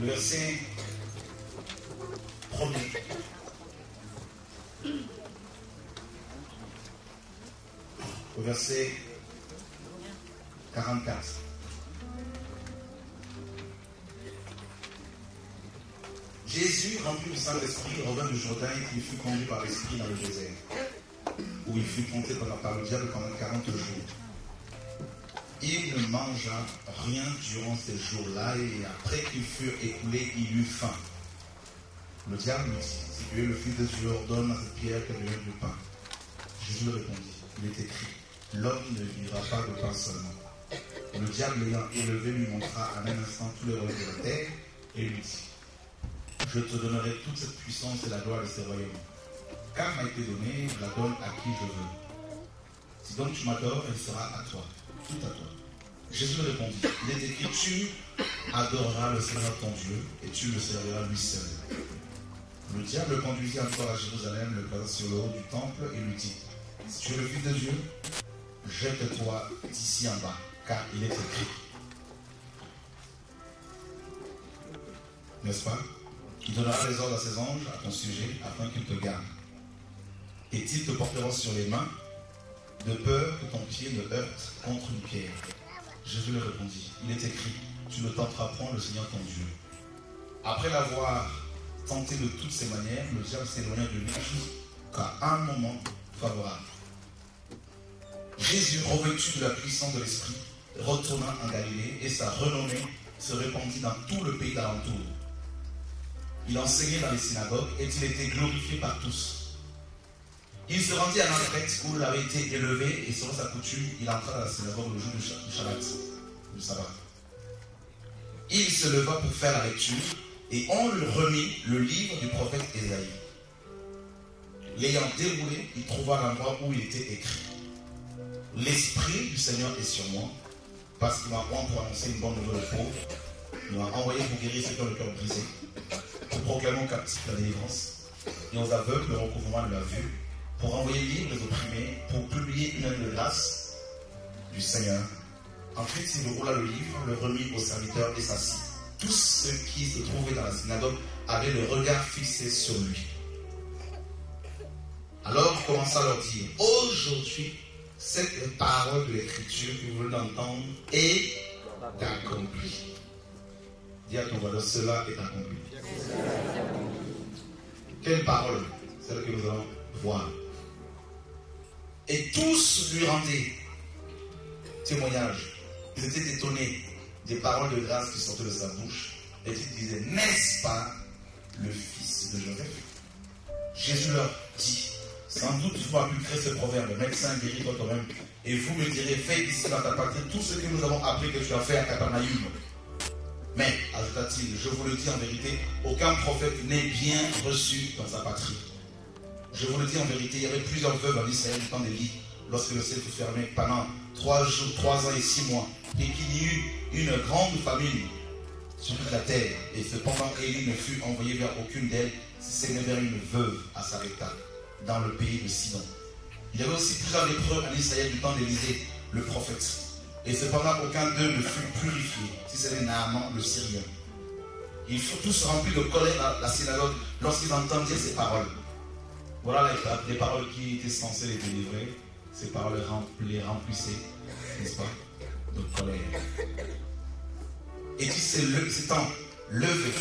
le verset 1er. Au verset 44. Jésus, rempli du Saint-Esprit, revint du Jourdain et il fut conduit par l'Esprit dans le désert, où il fut tenté par le diable pendant 40 jours. Il ne mangea rien durant ces jours-là et après qu'ils furent écoulés, il eut faim. Le diable lui dit, si tu es le Fils de Dieu, ordonne à cette pierre qu'elle devienne du pain. Jésus lui répondit, il est écrit, l'homme ne vivra pas de pain seulement. Le diable l'ayant élevé lui montra à même instant tous les royaumes de la terre et lui dit, je te donnerai toute cette puissance et la gloire de ces royaumes. Car m'a été donné, je la donne à qui je veux. Si donc tu m'adores, elle sera à toi, tout à toi. Jésus répondit, il est écrit, tu adoreras le Seigneur ton Dieu et tu le serviras lui seul. Le diable le conduisit encore à Jérusalem, le plaça sur le haut du temple et lui dit, si tu es le Fils de Dieu, jette-toi d'ici en bas, car il est écrit. N'est-ce pas? Il donnera des ordres à ses anges à ton sujet, afin qu'ils te gardent. Et ils te porteront sur les mains, de peur que ton pied ne heurte contre une pierre. Jésus leur répondit, il est écrit, tu ne tenteras point le Seigneur ton Dieu. Après l'avoir tenté de toutes ses manières, le diable s'éloigna de lui jusqu'à un moment favorable. Jésus, revêtu de la puissance de l'Esprit, retourna en Galilée et sa renommée se répandit dans tout le pays d'alentour. Il enseignait dans les synagogues et il était glorifié par tous. Il se rendit à Nazareth où il avait été élevé et selon sa coutume, il entra dans la synagogue le jour du Shabbat, du sabbat. Il se leva pour faire la lecture et on lui remit le livre du prophète Ésaïe. L'ayant déroulé, il trouva l'endroit où il était écrit. L'Esprit du Seigneur est sur moi, parce qu'il m'a envoyé pour annoncer une bonne nouvelle aux pauvres. Il m'a envoyé pour guérir ceux qui ont le cœur brisé, pour proclamer aux captifs la délivrance, et aux aveugles le recouvrement de la vue, pour envoyer libres les opprimés, pour publier une année de grâce du Seigneur. Ensuite, il roula le livre, le remit aux serviteurs et s'assit. Tous ceux qui se trouvaient dans la synagogue avaient le regard fixé sur lui. Alors il commença à leur dire, aujourd'hui, cette parole de l'Écriture que vous venez d'entendre est accomplie. Dis à ton voisin, cela est accompli. Quelle parole? Celle que nous allons voir. Et tous lui rendaient témoignage. Ils étaient étonnés des paroles de grâce qui sortaient de sa bouche. Et ils disaient, n'est-ce pas le fils de Joseph? Jésus leur dit, sans doute vous appliquerez ce proverbe, médecin guéris-toi toi-même, et vous me direz, fais ici dans ta patrie tout ce que nous avons appris que tu as fait à Capernaum. Mais, ajouta-t-il, je vous le dis en vérité, aucun prophète n'est bien reçu dans sa patrie. Je vous le dis en vérité, il y avait plusieurs veuves en Israël du temps d'Élie, lorsque le ciel fut fermé pendant 3 ans et 6 mois, et qu'il y eut une grande famine sur toute la terre. Et cependant, Élie ne fut envoyé vers aucune d'elles, si ce n'est vers une veuve à Sarepta, dans le pays de Sidon. Il y avait aussi plusieurs lépreux en Israël du temps d'Élisée, le prophète. Et cependant, aucun d'eux ne fut purifié, si ce n'est Naaman le Syrien. Ils furent tous remplis de colère dans la synagogue lorsqu'ils entendirent ces paroles. Voilà les paroles qui étaient censées les délivrer. Ces paroles les remplissaient, n'est-ce pas, de colère. Et puis s'étant levé,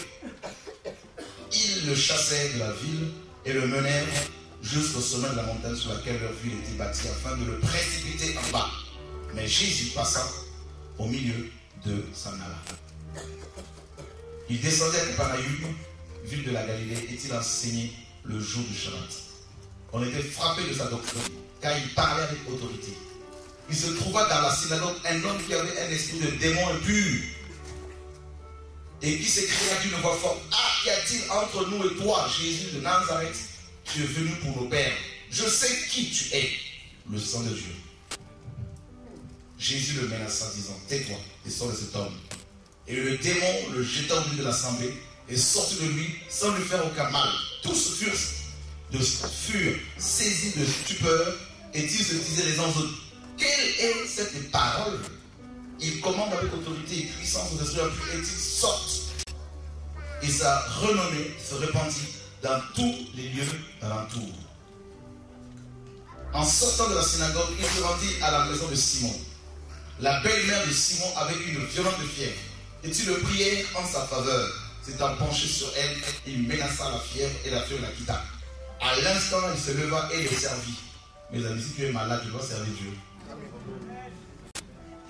ils le chassèrent de la ville et le menèrent jusqu'au sommet de la montagne sur laquelle leur ville était bâtie, afin de le précipiter en bas. Mais Jésus passa au milieu de s'en alla. Il descendait à Capernaum, ville de la Galilée, et il enseignait le jour du Shabbat. On était frappé de sa doctrine, car il parlait avec autorité. Il se trouva dans la synagogue un homme qui avait un esprit de démon impur, et qui s'écria d'une voix forte, ah, qu'y a-t-il entre nous et toi, Jésus de Nazareth? Tu es venu pour nos pères. Je sais qui tu es, le Sang de Dieu. Jésus le menaça, disant, tais-toi et sors de cet homme. Et le démon le jeta au milieu de l'assemblée et sortit de lui sans lui faire aucun mal. Tous furent saisis de stupeur et ils se disaient les uns aux autres, quelle est cette parole? Il commande avec autorité et puissance aux esprits impurs et ils sortent. et sa renommée se répandit dans tous les lieux alentours. En sortant de la synagogue, il se rendit à la maison de Simon. La belle-mère de Simon avait une violente fièvre. Et il le priait en sa faveur. S'étant penché sur elle, il menaça la fièvre et la fièvre la quitta. À l'instant, il se leva et les servit. Mes amis, si tu es malade, tu dois servir Dieu.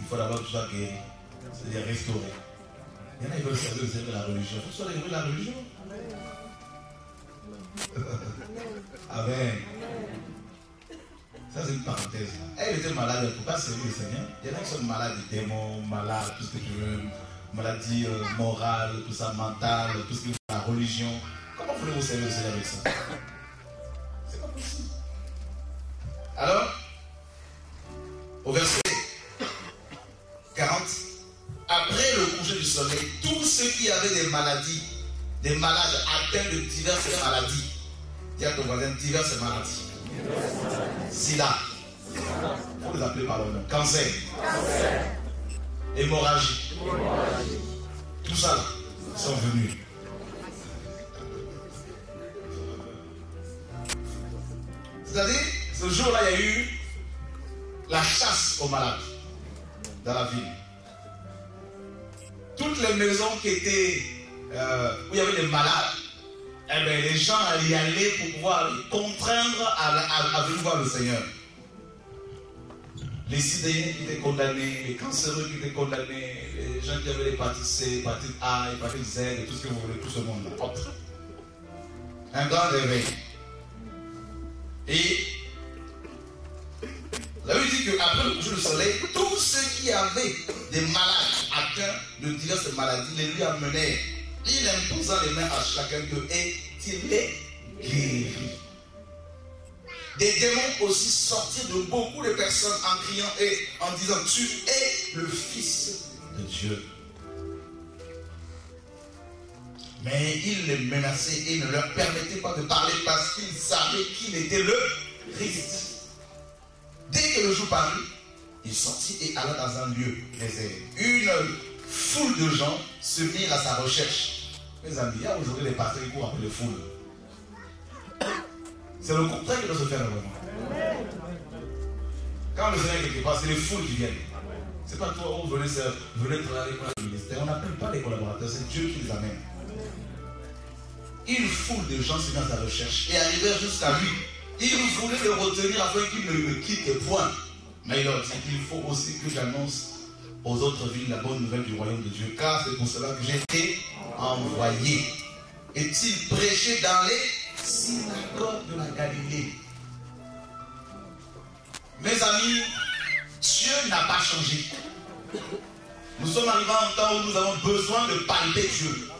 Il faut d'abord que tu sois guéri, c'est-à-dire restauré. Il y en a qui veulent servir le Seigneur de la religion. Il faut que tu sois guéri de la religion. Amen. Ça, c'est une parenthèse. Elle était malade, elle ne peut pas servir le Seigneur. Il y en a qui sont malades des démons, malades, tout ce que tu veux, maladie morale, tout ça, mentale, tout ce qui est la religion. Comment voulez-vous servir le Seigneur avec ça? C'est pas possible. Alors, au verset 40, après le coucher du soleil, tous ceux qui avaient des maladies, des malades atteints de diverses maladies, dis à ton voisin, diverses maladies. Sida, il faut les appeler par leur nom. Cancer, hémorragie, tout ça là, sont venus. C'est-à-dire, ce jour-là, il y a eu la chasse aux malades dans la ville. Toutes les maisons qui étaient où il y avait des malades, eh bien, les gens y allaient pour pouvoir les contraindre à venir voir le Seigneur. Les sidéens qui étaient condamnés, les cancéreux qui étaient condamnés, les gens qui avaient l'hépatite C, l'hépatite A, l'hépatite Z, et tout ce que vous voulez, tout ce monde-là. Un grand réveil. Et la Bible dit qu'après le coucher du soleil, tous ceux qui avaient des malades atteints de diverses maladies les lui amenèrent. Il imposa les mains à chacun d'eux et il les guérit. Des démons aussi sortirent de beaucoup de personnes en criant et en disant: tu es le Fils de Dieu. Mais il les menaçait et ne leur permettait pas de parler parce qu'ils savaient qu'il était le Christ. Dès que le jour parut, il sortit et alla dans un lieu désert. Une foule de gens se mirent à sa recherche. Mes amis, il y a aujourd'hui des pasteurs qui courent après les foules. C'est le contraire qui doit se faire vraiment. Quand le Seigneur est quelque part, c'est les foules qui viennent. C'est pas toi, on venait travailler pour le ministère. On n'appelle pas les collaborateurs, c'est Dieu qui les amène. Une foule de gens se mirent à sa recherche et arrivèrent jusqu'à lui. Ils voulaient le retenir afin qu'il ne le quitte point. Mais il leur dit qu'il faut aussi que j'annonce aux autres villes la bonne nouvelle du royaume de Dieu, car c'est pour cela que j'ai été envoyé. Et-il prêchait dans les synagogues de la Galilée. Mes amis, Dieu n'a pas changé. Nous sommes arrivés à un temps où nous avons besoin de palper Dieu.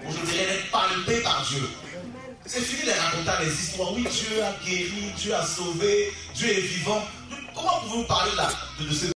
Ou je dirais d'être palpé par Dieu. C'est fini de raconter les histoires. Oui, Dieu a guéri, Dieu a sauvé, Dieu est vivant. Comment pouvez-vous parler là de ce